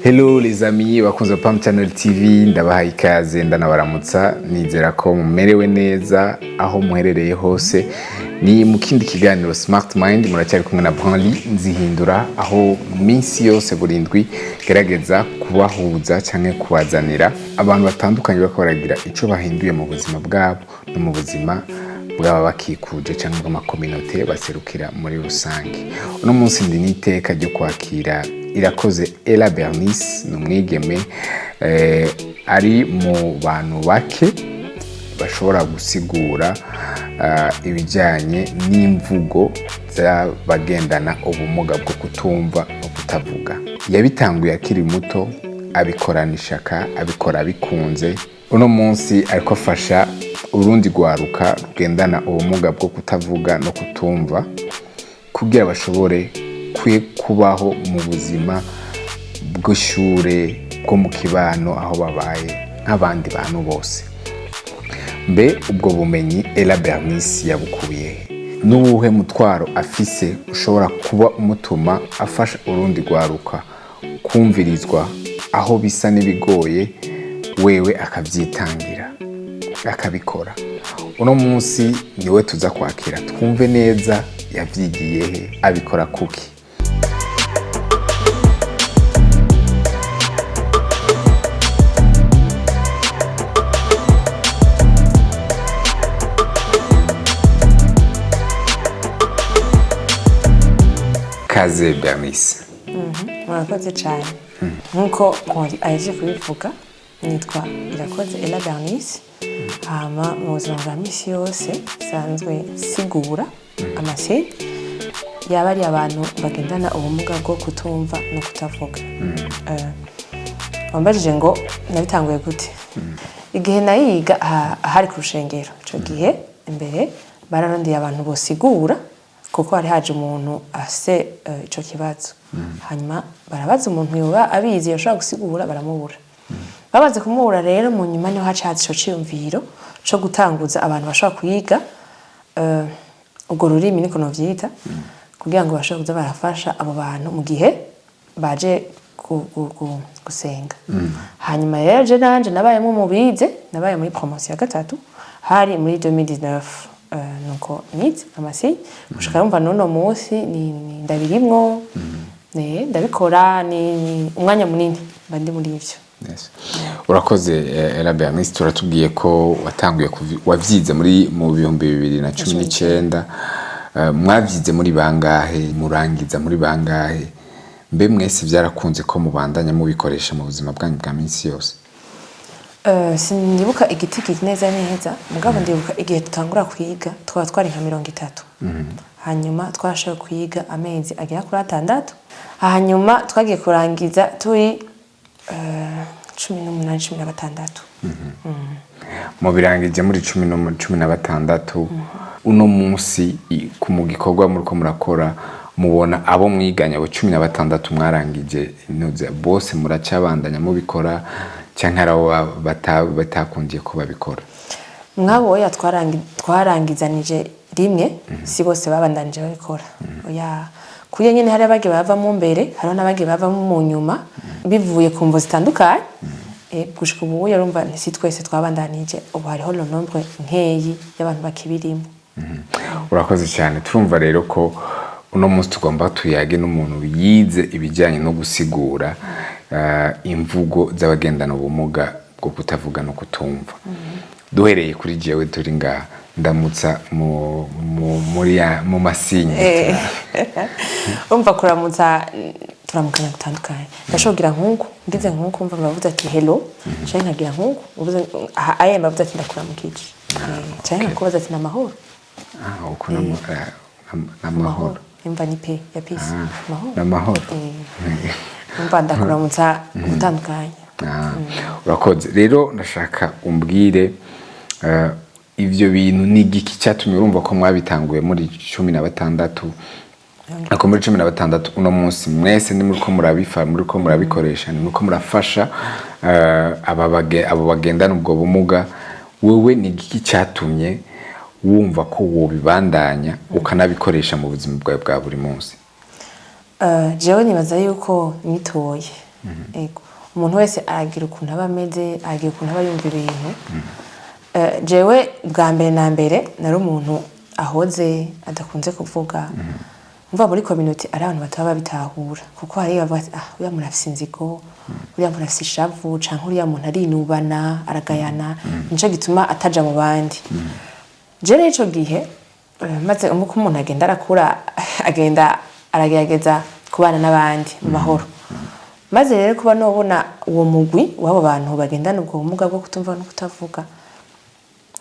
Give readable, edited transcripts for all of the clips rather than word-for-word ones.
Hello les amis bakunze Pam Channel TV, ndabahaye ikaze ndanabaramutsa, nizera ko mumerewe neza aho muherereye hose. Ni mu kindi kiganiro Smart Mind, muracyari kumwe na Branly Nzihindura, aho minsi yose burindwi gerageza kubahuza canke kubazanira abantu batandukanye bakora ico bahinduye mu buzima bwabo no mu buzima bwaba bakikuje canke mu makominote baserukira muri rusange. Uno munsi ndi niteka ryo kwakira Irakoze Ella Bernice, n'umwigeme ari mu bantu bake bashobora gusigura ibijyanye n'imvugo z'abagendana ubumuga bwo kutumva no kutavuga. Yabitanguye akiri muto, abikorana ishaka, abikora bikunze. Uno munsi ariko afasha urundi rwaruka rugendana ubumuga bwo kutavuga no kutumva kugira bashobore kubaho mu buzima bw'ishure bwo mu kibano aho babaye nk'abandi bantu bose. Mbe ubwo bumenyi Ella Bernice yabukuye n'uwuhe mutwaro afise ushobora kuba umutuma afasha urundi rwaruka kumvirizwa aho bisa n'ibigoye wewe akavyitangira akabikora? Uno munsi niwe tuza kwakira, twumve neza yavyigiye he, abikora kuki. Kaze Bernice. Murakoze cyane. Nkuko aje kubivuga, nitwa Irakoze Ella Bernice. Hama mu buzima bwa misi yose sanzwe sigura amase yaba ari abantu bagendana ubumuga bwo kutumva no kutavuga. Wambajije ngo nabitanguye gute? Igihe nayiga hari ku rushengero, ico gihe imbere bararondeye abantu bosigura kuko hari haje umuntu ase ico kibazo. Hanyuma barabaza umuntu yoba abizi yashobora gusigura, baramubura. Babaze kumubura rero mu nyuma niho hacaza ico ciyumviro co gutanguza abantu bashobora kuyiga ubwo rurimi niko novyita, kugira ngo bashobore kuza barafasha abo bantu mu gihe baje gusenga. Hanyuma rero je nanje nabayemo mubize, nabaye muri promotion ya gatatu hari muri 2019. Nuko nize amasi gushika rumva nono munsi ni ndabirimwo, ndabikora ni umwanya munini bandi muri ivyo. Yes. Urakoze Ella Bernice, turatubwiye ko watanguye wavyize muri mu 2019. Mwavyize muri bangahe, murangiza muri bangahe? Mbe mwese vyarakunze ko mubandanya mubikoresha mu buzima bwanyu bwa minsi yose? Sinibuka igiti neza mugabo ndibuka igihe tutangura kwiga twari nka 30. Hanyuma twashoboye kwiga amezi agera kuri 6. Hanyuma twagiye kurangiza turi 18-16. Mu birangije muri 16. Uno munsi mu gikorwa muriko murakora mubona abo mwiganya abo 16 mwarangije inoze bose muracabandanya mubikora canke araho batakundiye ko babikora? Mwabo ya twarangizanije rimwe, si bose babandanije babikora. Oya kuye nyene hari abage bava mu mbere, hari n'abage bava mu nyuma bivuye ku mvo zitandukanye. Gushika ubu yarumva ntisi twese twabandanije, ubu hariho le nombre nkeyi y'abantu bakibirimo. Urakoze cyane. Turumva rero ko uno munsi tugomba tuyage n'umuntu yize ibijyanye no gusigura imvugo z'abagendana ubumuga bwo kutavuga no kutumva. Duhereye kuri jewe turi nga ndamutsa mu masinye. Umva kuramutsa turamukana gutandukanye. Ndashogira nkungu, ngize nkungu umva bavuze ati hello, cyane nkagira nkungu, uvuze aye bavuze ati ndakuramukije. Cyane nkubaza ati namahoro. Uko namahoro. Imva ni pe ya peace. Namahoro. Umva ndakuramutsa gutandukanye. Urakoze. Rero ndashaka umbwire ivyo bintu ni igiki cyatumye urumva ko mwabitanguye muri 16. Ako muri 16 uno munsi mwese ni muriko murabikoresha, ni muriko murafasha abo bagendana ubwo bumuga. Wewe ni igiki cyatumye wumva ko wobibandanya ukanabikoresha mu buzima bwawe bwa buri munsi? Jewe nibaza yuko nitoye ego umuntu wese aragira ukuntu aba ameze aragira ukuntu aba yumva ibintu jewe bwa mbere na mbere nari umuntu ahoze adakunze kuvuga mva muri community ari abantu bataba babitahura kuko hari bavuga ati uriya muntu afise inzigo uriya muntu afise ishavu canke uriya muntu arinubana aragayana nico gituma ataja mu bandi je rero ico gihe maze uko umuntu agenda arakura agenda aragerageza kubana n'abandi mu mahoro maze rero kuba nobona uwo mugwi w'abo bantu bagendana ubwo bumuga bwo kutumva no kutavuga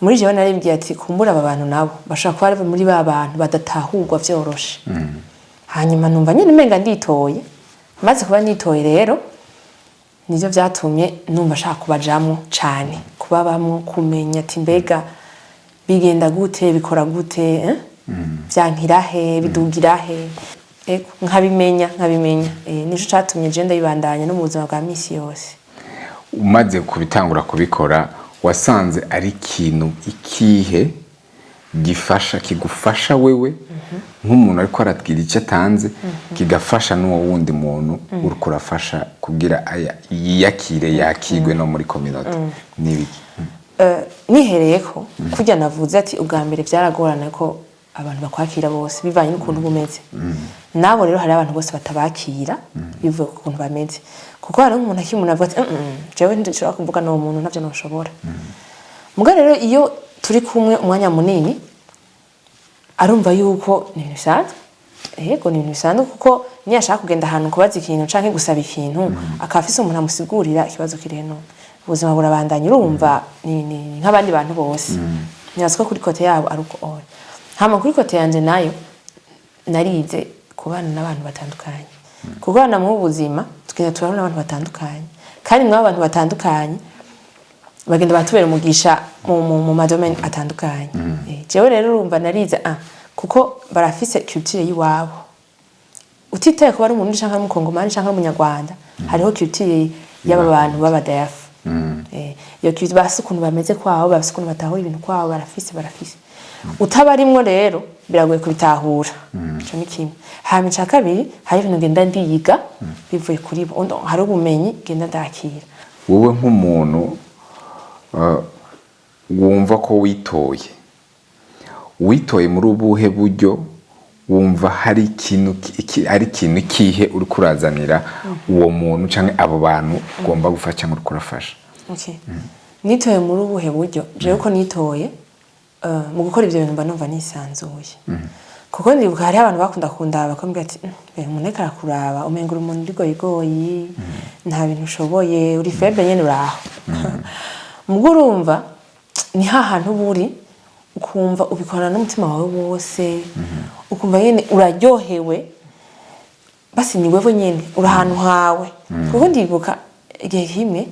muri jewe naribwiye ati kumbura aba bantu nabo bashaka kuba ari muri ba bantu badatahurwa vyoroshe hanyuma numva nyine umenga nditoye maze kuba nitoye rero nivyo vyatumye numva shaka kubajamwo cane kubabamwo kumenya ati mbega bigenda gute bikora gute vyankirahe bidugirahe nkabimenya nico catumye je ndabibandanya no mu buzima bwa misi yose. Umaze kubitangura kubikora wasanze ari ikintu ikihe kigufasha wewe nk'umuntu ariko aratwira icyo atanze kigafasha n'uwo wundi muntu uri kurafasha kugira yiyakire yakigwe no muri community n'ibiki? Nihereyeko kujya navuze ati ubwa mbere byaragorana ko abantu bakwakira bose bivanye n'ukuntu bumeze nabo rero hari abantu bose batabakira bivuye ku kuntu bameze kuko hari umuntu akimuntu avuga ati jewe ndishobora kuvuga no muntu navyo noshobora muga rero iyo turi kumwe umwanya munini arumva yuko ni bisanzwe yego ni bisanzwe kuko niyo ashaka kugenda ahantu kubaza ikintu canke gusaba ikintu akafise umuntu amusigurira ikibazo kireno ubuzima burabandanya urumva ni nk'abandi bantu bose nyasko kuri kote yabo aruko oya hama kuri kote yanje nayo narize kubana n'abantu batandukanye kubana mu buzima tugenda turabona n'abantu batandukanye kandi mwa abantu batandukanye bagenda batubera umugisha mu madomaine atandukanye jewe rero urumva narize kuko barafise culture yiwabo utitaye kuba ari umuntu canke mu Kongomani canke mu Nyarwanda hariho culture y'aba bantu b'abadayafu iyo culture basi ukuntu bameze kwabo basi ukuntu batahura ibintu kwabo barafise utabarimwo rero biragoye kubitahura ico ni kimwe hama ica kabiri hari ibintu ngenda ndiyiga bivuye kuri bo hari ubumenyi ngenda ndakira. Wowe nk'umuntu wumva ko witoye muri ubuhe buryo wumva hari ikintu kihe uri kurazanira uwo muntu canke abo bantu ugomba gufasha ngo kurafasha? Nitoye muri ubuhe buryo jewe ko nitoye mu gukora ibyo bintu mba numva nisanzuye kuko ndibuka hari abantu bakunda bakambwira ati umuneka arakuraba umenga umuntu uri goyigoyi nta bintu ushoboye uri faible nyene uraho mugo urumva ni hahantu buri ukumva ubikorana n'umutima wawe wose ukumva nyene uraryohewe basi ni wewe nyene urahantu hawe kuko ndibuka igihe kimwe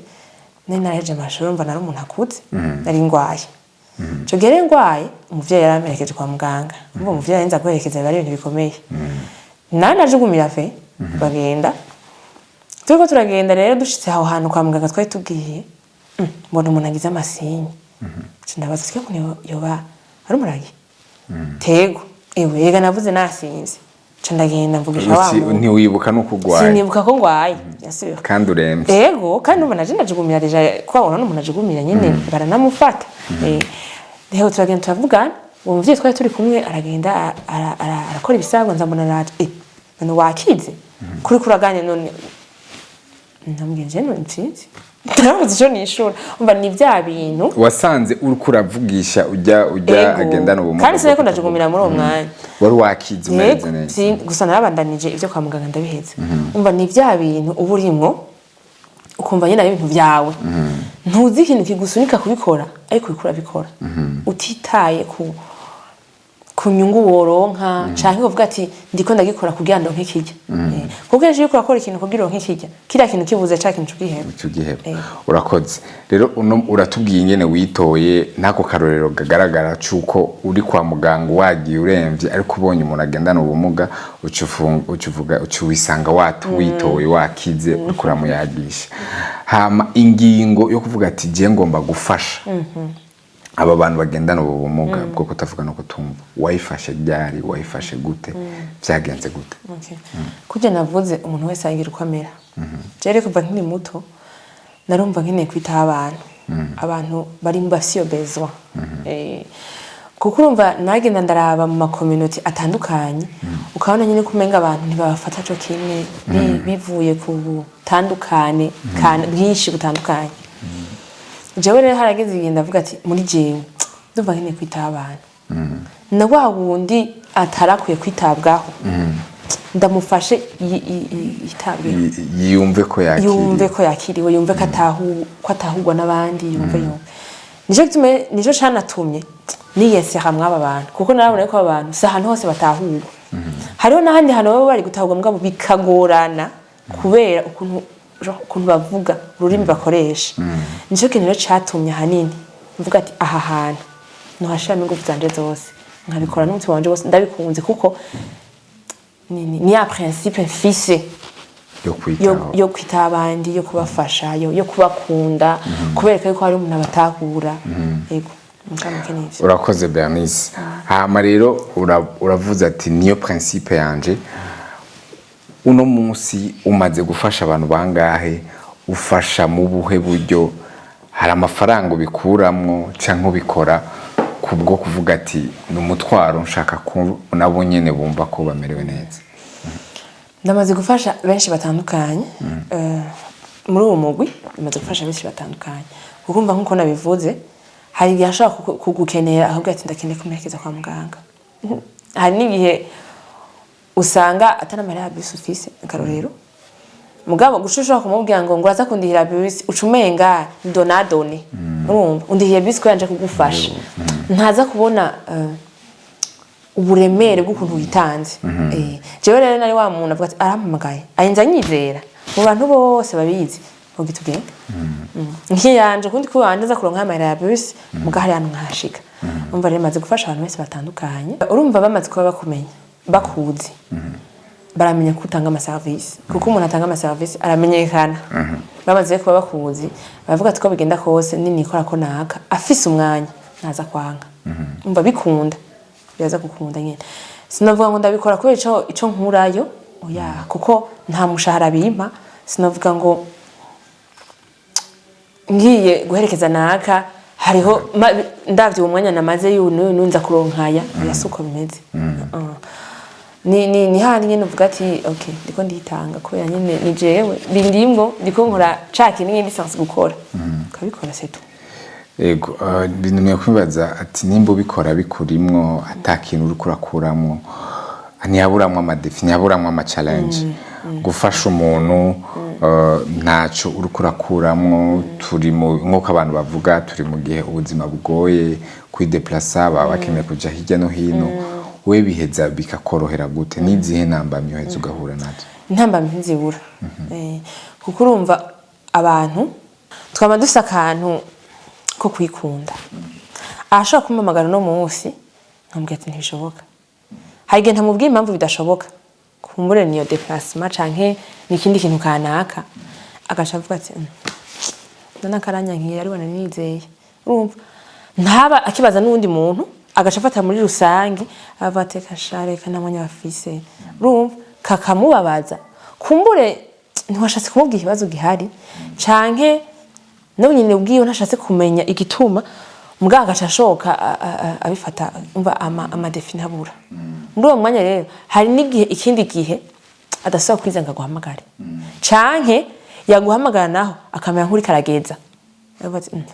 naraje amashuri mva nari umuntu akuze nari ngwaye ico gihe ngwaye umuvyeyi yaramperekeje kwa muganga umva umuvyeyi yarinze kwerekeza bari ibintu bikomeye najugumira fe bagenda turiko turagenda rero dushitse aho hantu kwa muganga twari tugiye mbona umuntu agize amasinyi ndabaza tike kunyo yoba ari umuragi tego yega navuze nasinze ndagenda mvugisha wabo ntiwibuka no kugwaye sinibuka ko ngwaye yasuye kandi uremvye yego kandi ubona je ndajugumira deja kwabona n'umuntu ajugumira nyene baranamufata rero turagenda turavugana uwo muvyeyi twari turi kumwe aragenda arakora ibisabwa nzambona naje none wakize kuri kuraganye none ndambwira je none nsinzi ndavuze ico nishura umva ni vya bintu wasanze uri kuravugisha ujya agendana ubumuga kandi sineko ndajugumira muri uwo mwanya wari wakize umeze neza gusa narabandanije ivyo kwa muganga ndabiheza umva ni vya bintu uba urimwo ukumva nyine ari ibintu vyawe ntuzi ikintu kigusunika kubikora ariko bikora utitaye ku nyungu woronka canke uvuga ati ndiko ndagikora kugira ngo nk'ikijya kuko ejo yuko urakora ikintu kugira ngo nk'ikijya kira kintu kibuze ca kintu cugiheba urakoze rero uratubwiye ingene witoye ntako karorero gagaragara cuko uri kwa muganga wagiye uremvye ariko ubonye umuntu agendana ubumuga ucuwisanga witoye wakize uriko uramuyagisha hama ingingo yo kuvuga ati je ngomba gufasha aba bantu bagendana ubu bumuga bwo kutavuga no kutumva wayifashe ryari wayifashe gute byagenze gute? Kujya navuze umuntu wese agira uko amera. Jere kuva nkiri muto narumva nkeneye kwitaho abantu bari mbafisiyo besoin. Kuko urumva nagenda ndaraba mu community atandukanye ukabona nyine kumenga abantu ntibafata cyo kimwe bivuye ku butandukane kandi bwinshi butandukanye. Jewe rero harageze igihe ndavuga ati muri jewe ndumva nkeneye kwitaho abantu na wa wundi atarakwiye kwitabwaho ndamufashe yumve ko yakiriwe yumve ko atahugwa n'abandi yumve nico canatumye niyesera mwaba bantu kuko narabona ko abantu si ahantu hose batahugwa. Hariho n'ahandi hantu baba bari gutahugwa mugabo bikagorana kubera ukuntu bavuga ururimi bakoresha. Nico kintu rero catumye hanini mvuga ati aha hantu nohashiramo ingufu zanje zose nkabikora n'umutima wanje wose ndabikunze kuko ni ya principe mfise yo kwita abandi yo kubafasha yo kubakunda kubereka yuko hari umuntu abatahura. Yego urakoze Bernice. Hama rero uravuze ati niyo principe yanje. Uno munsi umaze gufasha abantu bangahe? Ufasha mu buhe buryo? Hari amafaranga ubikuramwo canke ubikora kubwo kuvuga ati n'umutwaro nshaka ko nabo nyene bumva ko bamerewe neza? Ndamaze gufasha benshi batandukanye muri uwo mugwi. Ndamaze gufasha benshi batandukanye kukumva nkuko nabivuze. Hari igihe ashaka kugukenera ahubwo ati ndakeneye kumerekeza kwa muganga. Hari n'igihe usanga atanamarira bisi ufise akarorero mugabo gushusha kumubwira ngo uraza kundihira bisi ucumenga donadone urumva undihiye bisi ko yanje kugufasha ntaza kubona uburemere bw'ukuntu witanze. Jewe rero nari wa muntu avuga ati arampamagaye ayinza nyizera mu bantu bose babizi ngo tugende nkiyanje kundi ko wandaza kuronka amarira ya bisi muga hari hano nkashika. Umva rero maze gufasha abantu bose batandukanye. Urumva bamaze kuba bakumenya bakuzi baramenya kutanga amaservice kuko umuntu atanga amaservice aramenyekana. Bamaze kuba bakuzi bavuga ati ko bigenda kose nini ikora ko naka afise umwanya naza kwanga. Umva bikunda yaza gukunda nyene sinavuga ngo ndabikora kubera ico nkurayo oya kuko nta mushahara bimpa. Sinavuga ngo ngiye guherekeza naka hariho ndavye umwanya namaze yununza kuronkaya yasuko bimeze. Ni handi nyene uvuga ati okay ndiko nditanga kubera nyene ni jewe bindimwo ndiko nkora caki n'indi sense gukora kabikora setu. Yego bintu mwakwibaza ati nimba ubikora bikurimwo atakintu uri kurakuramwo ntiyaburamwo amadefi ntiyaburamwo ama challenge gufasha umuntu ntaco uri kurakuramwo. Turi mu nkuko abantu bavuga turi mu gihe ubuzima bugoye kwideplacer baba bakeneye kuja hirya no hino. We biheza bikakorohera gute? N'izihe ntambamye uheze ugahura nazo? Intambamye nzibura kuko urumva abantu twama dufise akantu ko kwikunda. Ashaka kumamagara no munsi nkambwira ati ntibishoboka. Hari igihe ntamubwiye impamvu bidashoboka kumbure niyo déplacement canke n'ikindi kintu kanaka agaca avuga ati nana karanya nkiye ari wana nizeye. Urumva ntaba akibaza n'undi muntu agaca afata muri rusange avateka share kanamanya bafise. Urumva kakamubabaza kumbure ntiwashatse kumubwira ikibazo gihari canke nawe nyine ubwiye ntashatse kumenya igituma mbwa agaca ashoka abifata umva amadefi ntabura. Muri uwo mwanya rero hari n'igihe ikindi gihe adasaba kwiza ngo aguhamagare canke yaguhamagara naho akamera nk'uri karageza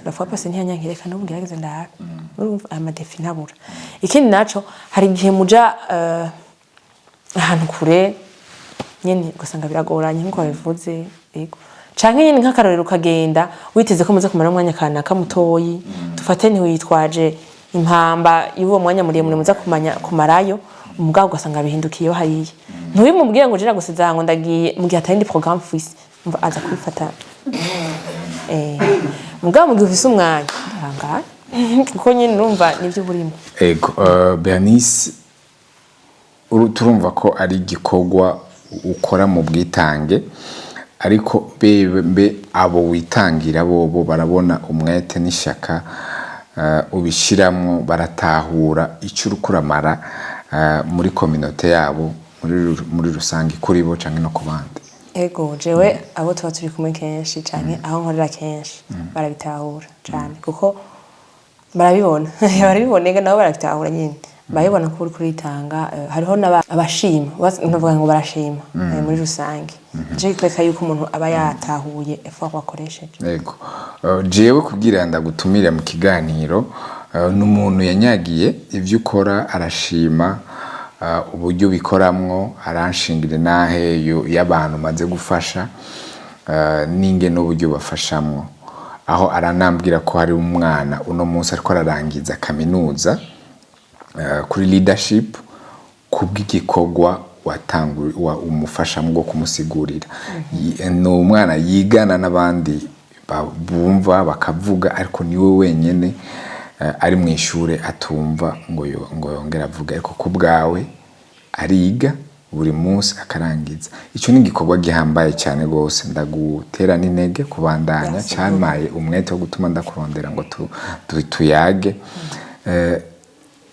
la fois passée ntiyanyankireka n'ubundi yageze ndahabe. Urumva amadefi ntabura. Ikindi naco hari igihe muja ahantu kure nyene ugasanga biragoranye nkuko babivuze. Yego canke nyene nk'akarorero ukagenda witeze ko muze kumara umwanya kanaka mutoyi dufate ntiwitwaje impamba y'uwo mwanya muremure muza kumarayo umugabo ugasanga bihindukiye hariye ntubimubwire ngo jira gusiza ngo ndagiye mu gihe atari ndi programme fisi umva aza kwifata mugabo mu gihe ufise umwanya ndihangana kuko nyene urumva nivyo burimo. Ego Bernice turumva ko ari igikorwa ukora mu bwitange ariko bebe abo witangira bobo barabona umwete n'ishaka ubishiramwo baratahura icyo urukuramara muri community yabo muri rusange kuri bo canke no kubandi. Ego jewe abo tuba turi kumwe kenshi canke aho nkorera kenshi barabitahura cyane kuko barabibona barabibonega nabo barabitahura nyine barabibona ko uri kuritanga. Hariho abashima bavuga ngo barashima muri rusange je kweka yuko umuntu aba yatahuye effort wakoresheje. Yego jewe kugira ndagutumira mu kiganiro n'umuntu yanyagiye ivyo ukora arashima uburyo bikoramwo aranshingira nahe y'abantu maze gufasha ninge n'uburyo bafashamwo aho aranambwira ko hari umwana uno munsi ariko ararangiza kaminuza kuri leadership kubw'igikorwa umufasha mu kumusigurira. No umwana yigana n'abandi bumva bakavuga ariko niwe wenyene ari mu ishure atumva ngo yongera avuga ariko kubgawe ariga buri munsi akarangiza. Ico ni igikorwa gihambaye cyane gose ndagutera n'intege kubandanya cyamaye umwete wo gutuma ndakurondera ngo tuyage.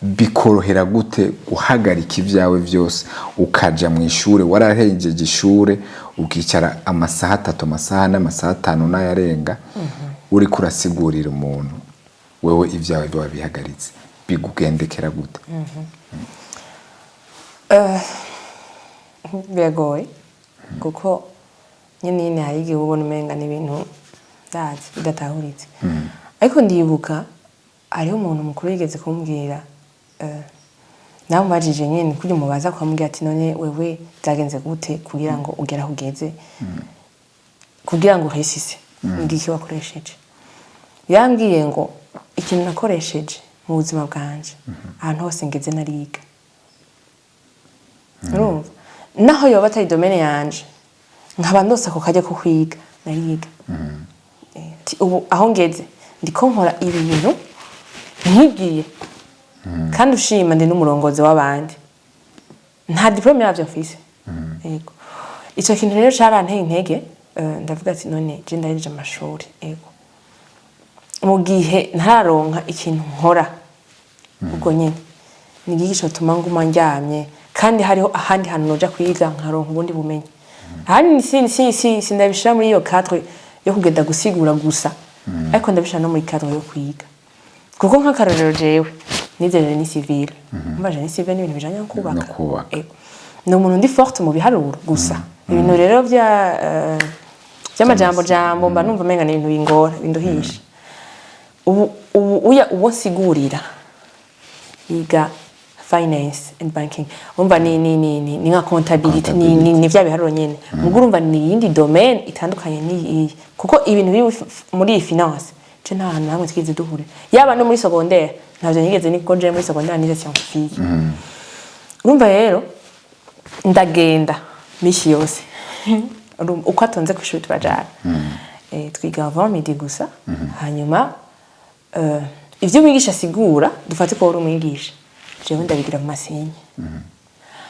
Bikorohera gute guhagarika ivyawe vyose ukaja mu ishure warahejeje ishure ukicara amasaha 3 amasaha n'amasaha 5 n'ayarenga uri kurasigurira umuntu wewe ivyawe byo bihagaritse bigugendekera gute? Biragoye kuko nyine hari ubona umenga n'ibintu ndazi bidatahuritse ariko ndibuka ariho umuntu mukuru yigeze kumbwira nawe mbajije nyine kujya mubaza kwambwira ati none wewe byagenze gute kugira ngo ugera hugeze kugira ngo uhesise ngiki wakoresheje. Yambwiye ngo ikintu nakoresheje mu buzima bwanje ahantu hose ngeze nariga. Urumva naho yoba atari domaine yanje nkaba ndose ako kajya ko kwiga nariga. Ubu aho ngeze ndiko nkora ibintu nkigiye kandi ushima ndi n'umurongozi w'abandi nta diplome yavyo mfise. Yego ico kintu rero caranteye intege ndavuga ati none je ndarije amashuri. Yego mu gihe ntararonka ikintu nkora ubwo nyine ni gigisho tuma nguma njyamye kandi hariho ahandi hantu noja kwiga nkaronka ubundi bumenyi. Ahandi sindabishira muri iyo cadre yo kugenda gusigura gusa ariko ndabishira no muri cadre yo kwiga kuko nk'akarorero jewe nizere ni civil mbaje ni civil n'ibintu bijanye no kubaka. No umuntu ndi forte mu biharuro gusa ibintu rero by'amajambo mba numva menga n'ibintu bingora binduhisha. Ubu sigurira yiga finance and banking umva ni nka contability ni vya biharuro nyene muguru umva ni yindi domaine itandukanye ni kuko ibintu biri muri finance je nta hantu hamwe twize duhure yaba no muri secondaire navyo nigeze niko je muri secondaire nize scientifique. Urumva rero ndagenda mishi yose uko atonze kwishuri turajana twiga avant midi gusa hanyuma ivyo mwigisha sigura dufate ko uri umwigisha jewe ndabigira mu masinye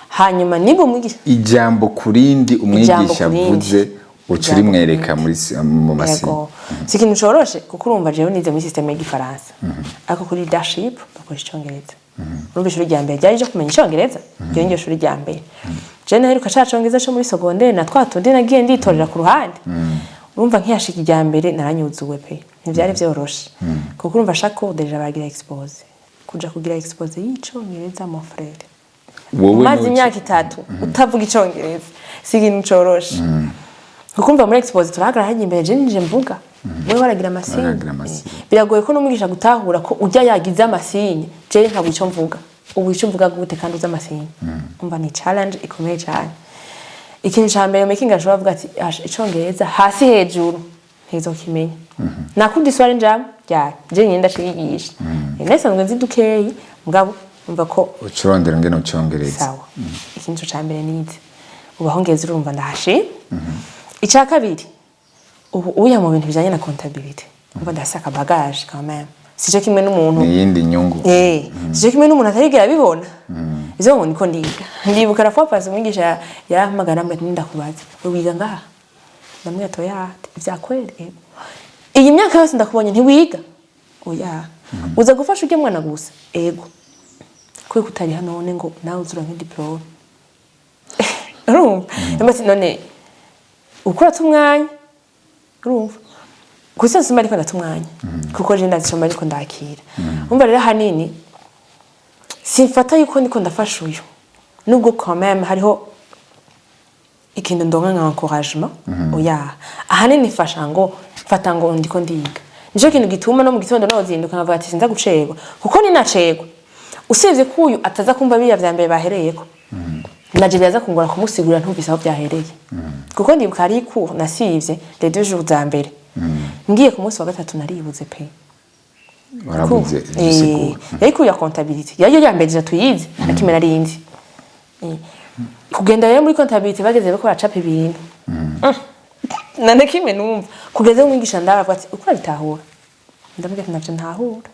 hanyuma nibo mwigisha ijambo kurindi umwigisha avuze ucuri mwereka muri mu masinye. Sikintu coroshe kuko urumva jewe nize muri systeme y'igifaransa ariko kuri leadership bakoresha icongereza. Urumva ishuri rya mbere ryari ryo kumenya icongereza ryo ngiye ishuri rya mbere je naheruka cacongereza cyo muri secondaire na twatundi nagiye nditorera ku ruhande. Urumva nkiyashika rya mbere naranyuzuwe pe ntivyari vyoroshe kuko urumva shako deja bagira expose kuja kugira expose y'icongereza mon frère maze imyaka 3 utavuga icongereza sikintu coroshe kuko urumva muri expose turahagara hagiye imbere je nije mvuga wewe waragira amasinye biragoye ko n'umwigisha gutahura ko ujya yagize amasinye je ntabwo ico mvuga ubu ico mvuga gute kandi uza amasinye umva ni challenge ikomeye cyane. Ikintu ca mbere making ashobora kuvuga ati icongereza hasi hejuru ntizokimenya nakundi swari njam ya je nyenda shigisha nesanzwe nzi dukeyi mugabo umva ko ucurondera ngene ucongereza sawa. Ikintu ca mbere nize ubu aho ngeze urumva ndahashi. Ica kabiri ubu uya mu bintu bijanye na comptabilité umva ndasaka bagage quand même sico kimwe n'umuntu n'iyindi nyungu sico kimwe n'umuntu atarigira bibona izo ngo niko ndibuka rafa passe umwigisha yahamagara mbere ndakubaza wiga ngaha ndamwe atoya vyakwere iyi myaka yose ndakubonye ntiwiga oya uza gufasha ujye mwana gusa ego kwe kutari hano none ngo nawe uzura nk'idiplome urumva mbese none ukora tumwanya urumva gusa sima ariko ndatumwanya kuko je ndazishoma ariko ndakira umva rero hanini simfata yuko ndiko ndafasha uyu nubwo quand même hariho ikintu ndonga nka encouragement oya ahanini fasha ngo fata ngo ndiko ndiga nico kintu gituma no mu gitondo nozinduka nkavuga ati sinza gucegwa kuko ni nacegwa usivye kuyu ataza kumva biya vya mbere bahereyeko naje byaza kungora kumusigurira ntumvise aho byahereye kuko ndibuka ari cours nasivye les 2 jours za mbere ngiye ku munsi wa gatatu naribuze pe warabuze igisiguro yari ya comptabilité yayo yambere tuyizi akimera rindi kugenda rero muri comptabilité bageze bako bacapa ibintu nane kimwe numva kugeze umwigisha ndaravuga ati uko bitahura ndamubwira navyo ntahura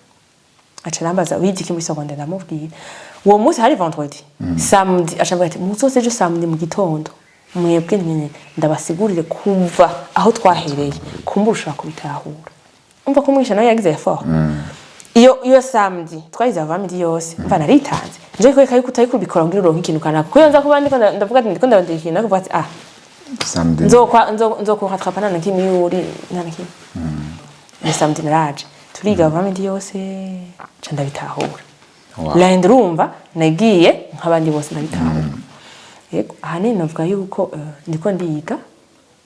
aca rambaza wigi kimwe seconde ndamubwira uwo munsi hari vendredi samedi aca ati muzose je samedi mu gitondo mwebwe nyene ndabasigurire kuva aho twahereye kumburusha kubitahura umva ko umwigisha nawe yagize effort iyo samedi twagize avamidi yose mva naritanze nje ko ikayi kutayi kubikora ngira uronka ikintu kanaka ko yanza kuba ndiko ndavuga ati ndiko ndabandika ikintu nakuvuga ati samedi nzo rattrapana na kimi uri nana kimi ni samedi naraje turiga avamidi yose ca ndabitahura lundi rumva nagiye nk'abandi bose ndabitahura yego ahanini navuga yuko ndiko ndiga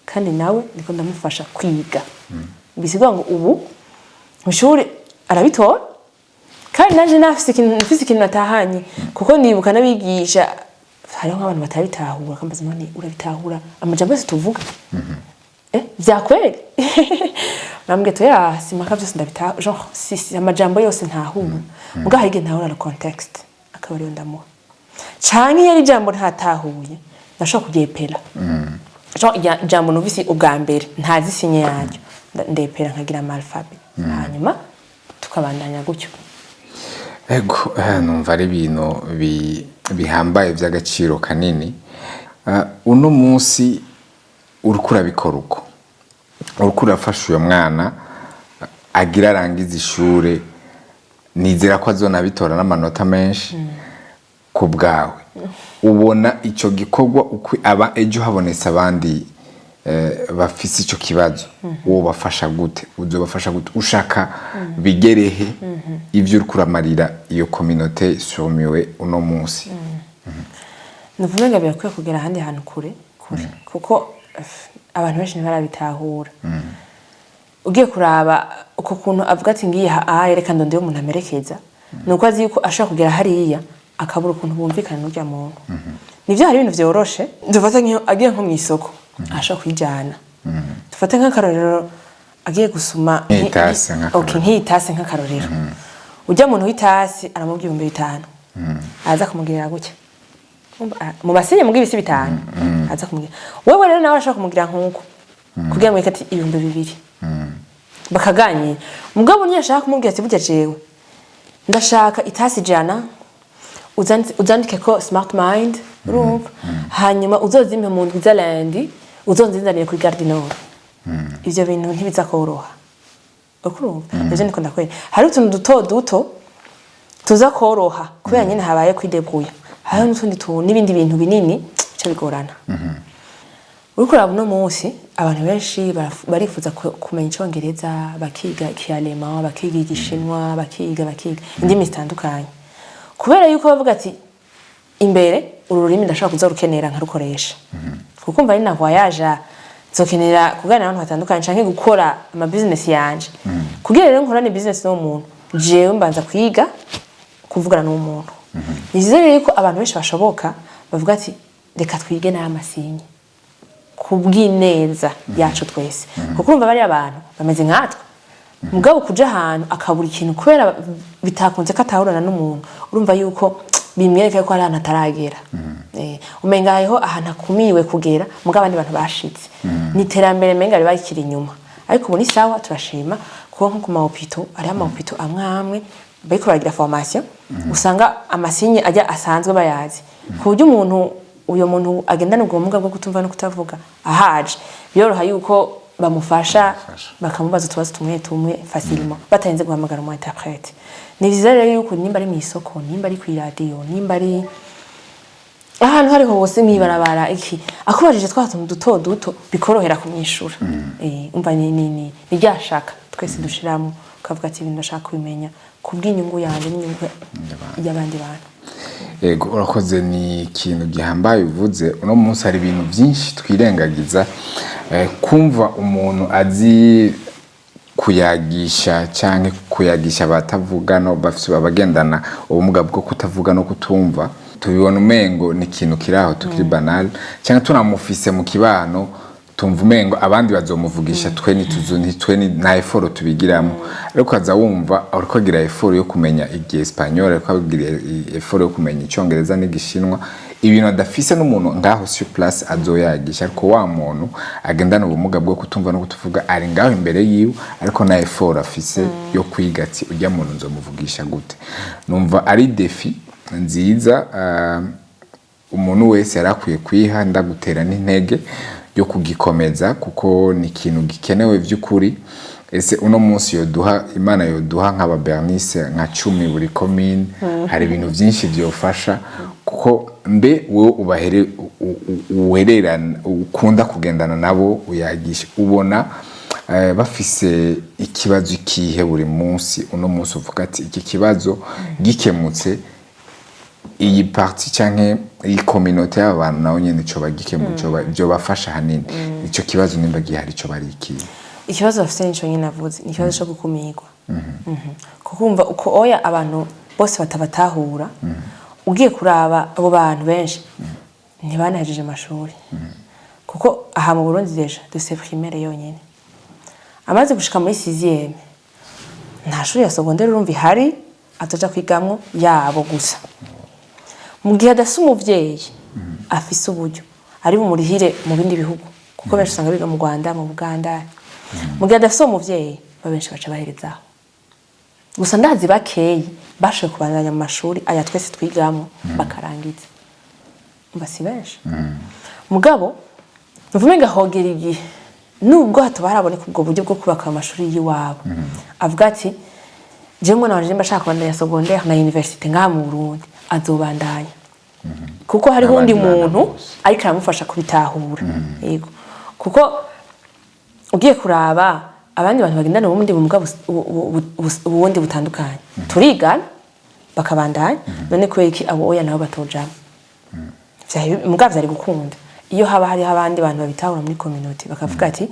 kandi nawe ndiko ndamufasha kwiga bisigwa ngo ubu mushuri arabitora kandi naje nafise ikintu natahanye kuko ndibuka nabigisha hariho nk'abantu batabitahura kambaza none urabitahura amajambo yose tuvuga vyakweli nambwiye to ya simaka byose ndabitahura genre si amajambo yose ntahura muga harige ntahura na context akaba ariyo ndamuha canke yari jambo ntatahuye ndashobora kugepera genre jambo numvise ubwa mbere ntazi sinye yaryo ndepera nkagira alphabet hanyuma tukabandanya gutyo ego numva ari ibintu bihambaye by'agaciro kanini uno munsi urukura bikora uko urukura afasha uyo mwana agira arangiza ishure nizera ko azonabitora n'amanota menshi ku bwawe ubona icyo gikorwa uko aba ejo habonetse abandi bafise ico kibazo uwo bafasha gute uzobafasha gute ushaka bigerehe ivyo urukuramarira iyo communauté somiwe uno munsi nuvuga ngo birakwiye kugera ahandi hantu kure kuko abantu benshi ntibarabitahura ugiye kuraba uko kuntu avuga ati ngiye reka ndonde umuntu amerekeza nuko azi yuko ashaka kugera hariya akabura ukuntu bumvikana n'urya muntu nivyo hari ibintu vyoroshe dufata nk'iyo agiye nko mw'isoko ashaka kwijana dufate nk'akarorero agiye gusuma nk'itase nk'akarorero ujya muntu w'itasi aramubwira 500 aza kumugirira gutya mu basinye mubwira ibisi 5 aza kumugirira wewe rero nawe ashaka kumugira nk'uko kugira ngo ikati 200 bakaganye mugabo niyo ashaka kumubwira ati burya jewe ndashaka itasi jana uzandike ko smart mind urumva hanyuma uzozimpe mu ndwi z'alandi uzonzinzanire kuri Gare du Nord ivyo bintu ntibiza koroha ukurumva ivyo niko ndakwera hari utuntu duto tuza koroha kubera nyine habaye kwidebuya hari n'utundi n'ibindi bintu binini cyo bigorana uriko urabona munsi abantu benshi barifuza kumenya icongereza bakiga ikialema bakiga igishinwa bakiga indimi zitandukanye kubera yuko bavuga ati imbere ururimi ndashaka kuza rukenera nkarukoresha kuko mva nina voyage zokenera kuganira n'abantu batandukanye canke gukora ama business yanje kugira rero nkorane business no muntu jewe mbanza kwiga kuvugana n'umuntu nizere yuko abantu benshi bashoboka bavuga ati reka twige n'amasinye kubwineza yacu twese kuko urumva bari abantu bameze nkatwe mugabo kuja ahantu akabura ikintu kubera bitakunze katahurana n'umuntu urumva yuko bimwereka ko ari ahantu ataragera umenga hariho ahantu akumiwe kugera mugabo abandi bantu bashitse ni terambere menga ari bakiri inyuma ariko ubu ni sawa turashima kuko nko ku mahopito ari amahopito amwe bariko baragira formation usanga amasinye ajya asanzwe bayazi ku buryo uyo muntu agendana ubwo bumuga bwo kutumva no kutavuga ahaje yoroha yuko bamufasha bakamubaza utubazo tumwe facilement batarinze guhamagara umu interprete. Ni vyiza rero yuko nimba ari mu isoko, nimba ari ku radio, nimba ari ahantu hariho hose mwibarabara iki akubajije twatuntu duto bikorohera kumwishura. Umva ni ryashaka twese dushiramo ukavuga ati ibintu ndashaka kubimenya kubw'inyungu yanjye n'inyungu y'abandi bantu. Ego urakoze, ni ikintu gihambaye uvuze. Uno munsi hari ibintu byinshi twirengagiza, kumva umuntu azi kuyagisha cyangwa kuyagisha batavuga no bafite abagendana ubumuga bwo kutavuga no kutumva, tubibona umengo ni ikintu kiraho tukiri banal, cyangwa tunamufise mu kibano tumva umengo abandi bazomuvugisha twe nta effort tubigiramo. Ariko kaza wumva uriko gira effort yo kumenya igiespanyol, ariko gira effort yo kumenya icyongereza n'igishinwa, ibintu adafise n'umuntu ngaho sur place azoyagisha. Ariko wa muntu agendana ubumuga bwo kutumva no kutuvuga ari ngaho imbere yiwe, ariko na effort afise yo kwiga ati ujya muntu nzomuvugisha gute. Numva ari defi nziza umuntu wese yarakwiye kwiha, ndagutera n'intege yo kugikomeza kuko ni ikintu gikenewe vy'ukuri. Ese uno munsi yoduha Imana yoduha nk'aba Bernice nka 10 buri commune, hari ibintu byinshi byofasha kuko mbe wowe uhererana ukunda kugendana nabo uyagisha, ubona bafise ikibazo ikihe buri munsi. Uno munsi uvuga ati iki kibazo gikemutse, iyi parti canke iyi communauté y'abantu nawo nyene cyo bagikemutse byo bafasha hanini. Ico kibazo nimba gihari cyo bari iki ikibazo bafite nico nyene navuze, ni ikibazo cyo gukumirwa. Kukumva uko oya abantu bose batabatahura, ugiye kuraba abo bantu benshi ntibanahejeje amashuri, kuko aha mu Burundi deja de primaire yonyene amaze gushika muri 6e nta shuri ya secondaire urumva ihari atoja kwigamwo yabo gusa. Mu gihe adasa umuvyeyi afise uburyo ari bumurihire mu bindi bihugu, kuko benshi usanga biga mu Rwanda, mu Buganda. Mu gihe adasa umuvyeyi babenshi baca baherezaho. Gusa ndazi bakeyi bashoboye kubandanya mu mashuri aya twese twigamo bakarangiza, umva si benshi. Mugabo nuvumenga hogera igihe nubwo hatabaraboneka ubwo buryo bwo kubaka amashuri yiwabo, avuga ati je mwana wanje mbashaka kubandanya secondaire na université ngaha mu Burundi azobandanya, kuko hari undi muntu ariko aramufasha kubitahura. Yego, kuko ugiye kuraba abandi bantu bagendana ubundi bumuga ubundi butandukanye turigana bakabandanya, none kubera iki abo oya nabo batojamo mugavye ari gukunda iyo haba hari abandi bantu babitahura muri community bakavuga ati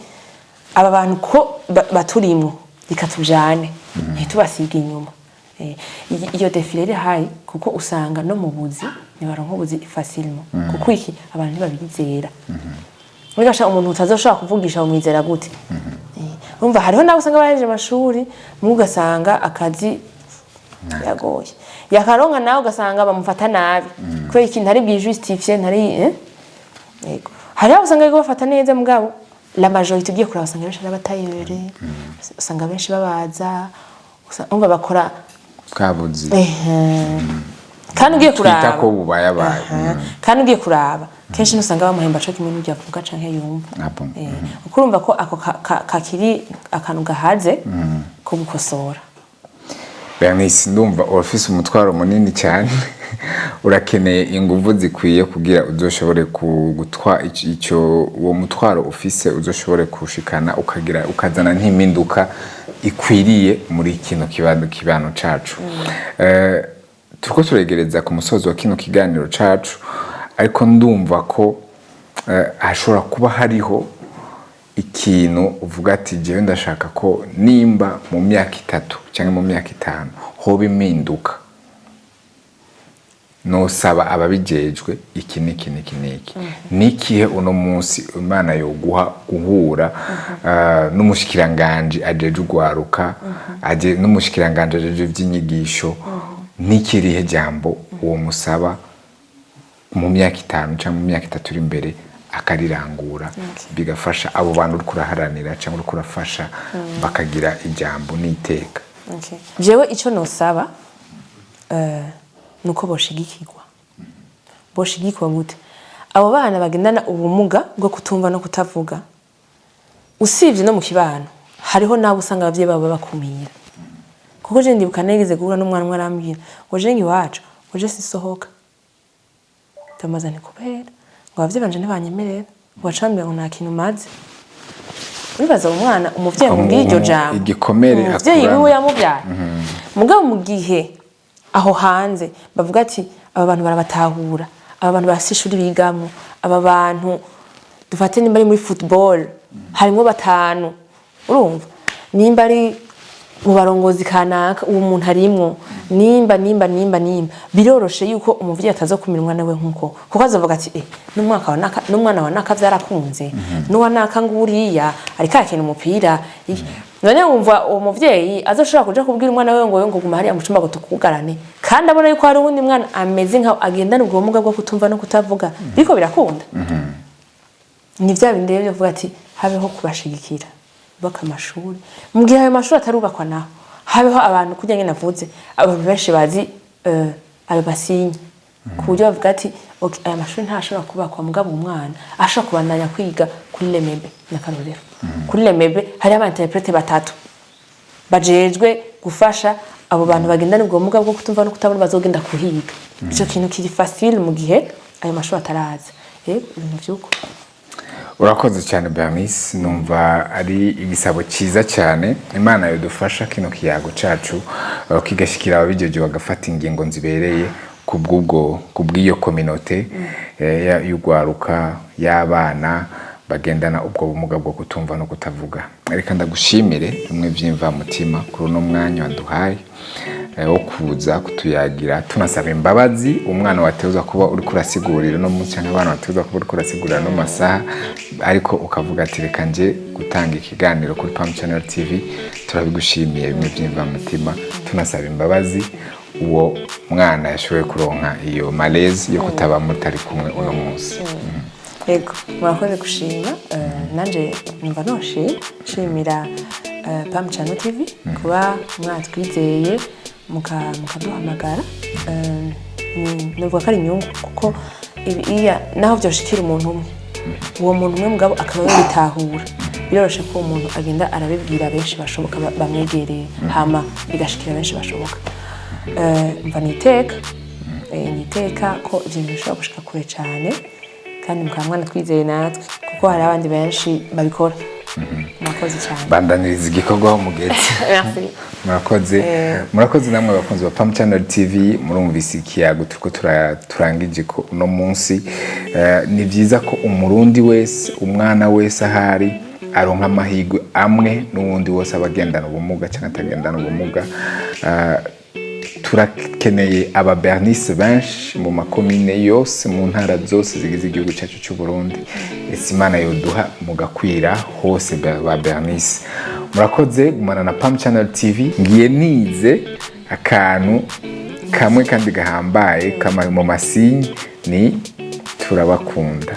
aba bantu ko baturimwo ikatujane ntitubasiga inyuma. Iyo defilere hari kuko usanga no mu buzi nibaronka ubuzi facilement, kuko iki abantu ntibabizera. Wigasha umuntu utazoshaka kuvugisha umwizera gute? Umva hariho nawe usanga baheje amashuri mugasanga akazi yagoye, yakaronka nawe ugasanga bamufata nabi kubera ikintu ari bwijustifie ntari yego. Hariho usanga bigo bafata neza mugabo la majorité ugiye kuraba usanga benshi n'abatayere, usanga benshi babaza, umva bakora kabuzi. Kandi ugiye kuraba twita ko bubayabaye. Kandi ugiye kuraba kenshi nusanga bamuhemba cyo kimwe n'ujya avuga canke yumva. Ukurumva ko ako kakiri akantu gahaze ko gukosora. Bernice, ndumva office umutwaro munini cyane urakeneye inguvu zikwiye kugira uzoshobore gutwa icyo uwo mutwaro office uzoshobore kushikana ukazana ntimpinduka ikwiriye muri kino kibano cacu. Turiko turegereza ku musozo wa kino kiganiro cacu, ariko ndumva ko hashobora kuba hariho ikintu uvuga ati jewe ndashaka ko nimba mu myaka 3 cyangwa mu myaka 5 hoba impinduka, no saba ababijejwe iki nikihe uno munsi Imana yo guhura n'umushikiranganje ajeje ugwaruka aje n'umushikiranganje ajeje vy'inyigisho, nikirihe jambo uwo musaba mu myaka 5 cyangwa mu myaka 3 iri imbere akarirangura bigafasha abo bantu uri kuraharanira cyangwa uri kurafasha bakagira ijambo n'iteka. Jewe ico nosaba nuko boshigikirwa gute abo bana bagendana ubumuga bwo kutumva no kutavuga, usibye no mu kibano hariho nabo usanga abavyeyi babo bakumira kuko je ndibuka negeze guhura n'umwana umwe arambwira ngo je ngiwacu ngo je sisohoka ndamaze nti kubera ngo abavyeyi banje ntibanyemerera ngo bacambira ngo nta kintu maze uribaza umwana umuvyeyi mubwiye iryo jambo igikomere umuvyeyi wiwe yamubyaye mugabo mu gihe aho hanze bavuga ati aba bantu barabatahura aba bantu bafise ishuri bigamwo aba bantu dufate nimba ari muri football harimo 5 urumva nimba ari mu barongozi kanaka uwo muntu harimwo nimba biroroshe yuko umuvyeyi atazokumira umwana we nkuko kuko azovuga ati n'umwana wa naka vyarakunze n'uwa naka nguriya ariko akina umupira none wumva uwo muvyeyi azoshobora kuja kubwira umwana we ngo guma hariya mu cumba ngo tukugarane kandi abona yuko hari uwundi mwana ameze nka agendana ubwo bumuga bwo kutumva no kutavuga biriko birakunda ni vya bindi rero bivuga ati habeho kubashigikira baka amashuri mu gihe ayo mashuri atarubakwa naho habeho abantu kujya ngene navuze abantu benshi bazi ayo basinye ku buryo bavuga ati okay aya mashuri ntashobora kubakwa mugabo umwana ashobora kubandanya kwiga kuri Lemebe na Karorero kuri Lemebe hari abanterprete 3 bajejwe gufasha abo bantu bagendana ubwo bumuga bwo kutumva no kutabona bazogenda kuhiga ico kintu kiri facile mu gihe ayo mashuri ataraza ibintu vyuko. Urakoze cyane Bernice, numva ari igisabo cyiza cyane. Imana yodufasha kino kiyago cacu kigashikira ababijeje bagafata ingingo nzibereye kubw'iyo communauté y'ugwaruka y'abana bagendana ubwo bumuga bwo kutumva no kutavuga. Ariko ndagushimire bimwe byimva mutima kuri no mwanya waduhaye wo kuza kutuyagira, tunasaba imbabazi umwana wateuza kuba uri kurasigurira no munsi cyangwa abana wateuza kuba uri kurasigurira no masaha, ariko ukavuga ati reka nje gutanga ikiganiro kuri Pam Channel TV. Turabigushimiye bimwe byimva mutima, tunasaba imbabazi uwo mwana yashoboye kuronka iyo malaise yo kutaba mutari kumwe uno munsi. Ego murakoze gushima nanje numva noshimira Pam Channel TV kuba mwatwizeye mukaduhamagara. Numva ko ari inyungu kuko naho byoshikira umuntu umwe, uwo muntu umwe mugabo akaba yitahura, biroroshe ko umuntu agenda arabibwira benshi bashoboka bamwegereye hama bigashikira benshi bashoboka. Mva niteka ko ibintu bishobora gushika kure cyane kandi mukamwana twizeye natwe kuko hari abandi benshi babikora. Murakoze cyane. Bandaniriza igikorwa mugeze. Murakoze namwe bakunzi ba Pam Channel TV, murumvise ikiyago turiko turangije ko uno munsi. Ni byiza ko umurundi wese, umwana wese ahari aronka amahigwe amwe n'uwundi wose abagendana ubumuga cyangwa atagendana ubumuga. Turakeneye aba Bernice benshi mu makomine yose mu ntara zose zigize igihugu cyacu cy'u Burundi. Imana yoduha mugakwira hose ba Bernice. Murakoze gumana na Pam Channel TV. Ngiye nize akantu kamwe kandi gahambaye kama mu masinyi ni turabakunda.